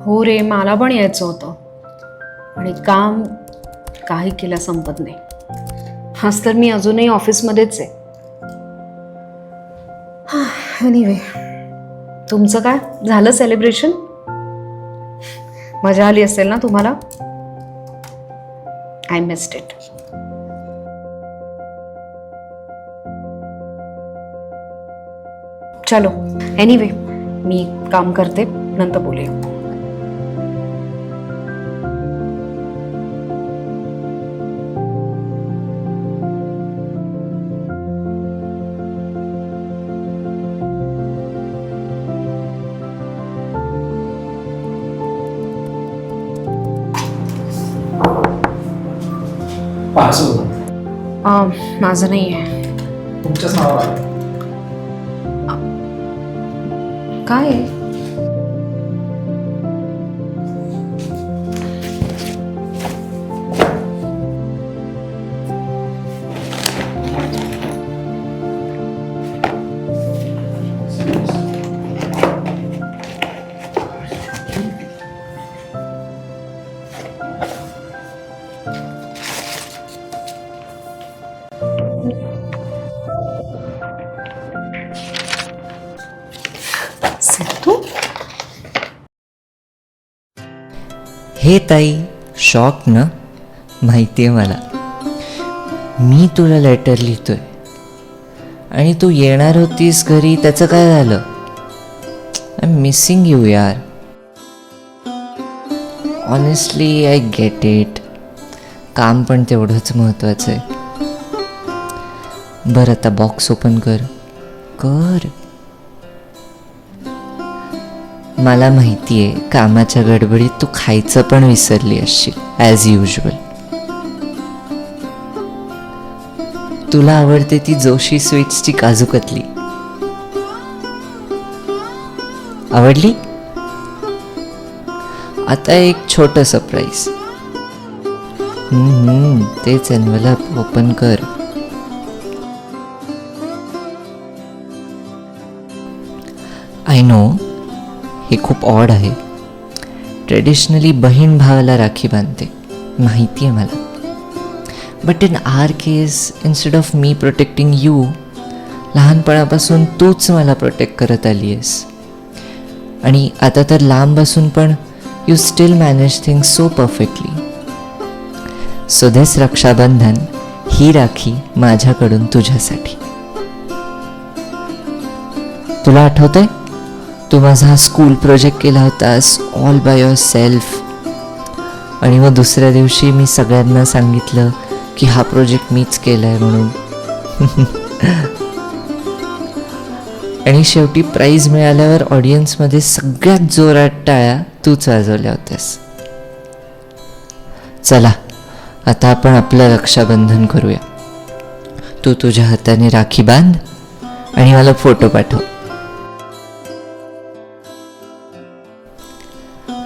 हो रे, मला पण यायचं होतं आणि काम काही केलं संपत नाही. हाच तर मी अजूनही ऑफिसमध्येच आहे. एनिवे, तुमचं काय झालं सेलिब्रेशन? मजा आली असेल ना तुम्हाला? I missed it. चलो, एनिवे मी काम करते, नंतर बोलूया. माझं नाही आहे. तुमच्याच नावावर आहे. काय आहे? सिद्धू? हे ताई, शॉक ना? माहिती आहे मला. मी तुला लेटर लिहितोय आणि तू येणार होतीस घरी, त्याचं काय झालं? आय एम मिसिंग यू यार. Honestly I get it. काम पण तेवढंच महत्त्वाचं आहे. बरं, आता बॉक्स ओपन कर कर. मला माहिती आहे कामाच्या गडबडीत तू खायचं पण विसरली असशील ॲज युजल. तुला आवडते ती जोशी स्वीट्सची काजू कतली. आवडली? आता एक छोटं सरप्राईज. तेच एन्व्हलप ओपन कर. आय नो हे खूप ऑड आहे. ट्रेडिशनली बहीण भावाला राखी बांधते, माहिती आहे मला. But in R case, instead of me protecting you, लहानपणापासून तूच मला प्रोटेक्ट करत आली आहेस. आणि आता तर लांब असून पण you still manage things so perfectly. So this Raksha Bandhan, ही राखी माझ्याकडून तुझ्यासाठी. तुला आठवतंय तू माझा स्कूल प्रोजेक्ट केला होतास ऑल बाय युअर सेल्फ, आणि मग दुसऱ्या दिवशी मी सगळ्यांना सांगितलं की हा प्रोजेक्ट मीच केला आहे म्हणून. आणि शेवटी प्राईज मिळाल्यावर ऑडियन्समध्ये सगळ्यात जोरात टाळ्या तूच वाजवल्या होत्यास. चला, आता आपण आपलं रक्षाबंधन करूया. तू तुझ्या हाताने राखी बांध आणि मला फोटो पाठव.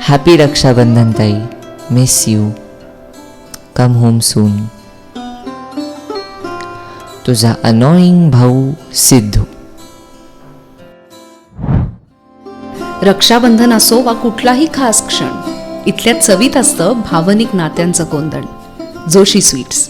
हॅपी रक्षाबंधन ताई. Miss you. Come home soon. तुझा अनोईंग भाऊ सिद्धू. रक्षाबंधन असो वा कुठलाही खास क्षण, इथल्या चवीत असतं भावनिक नात्यांचं कोंदण. जोशी स्वीट्स.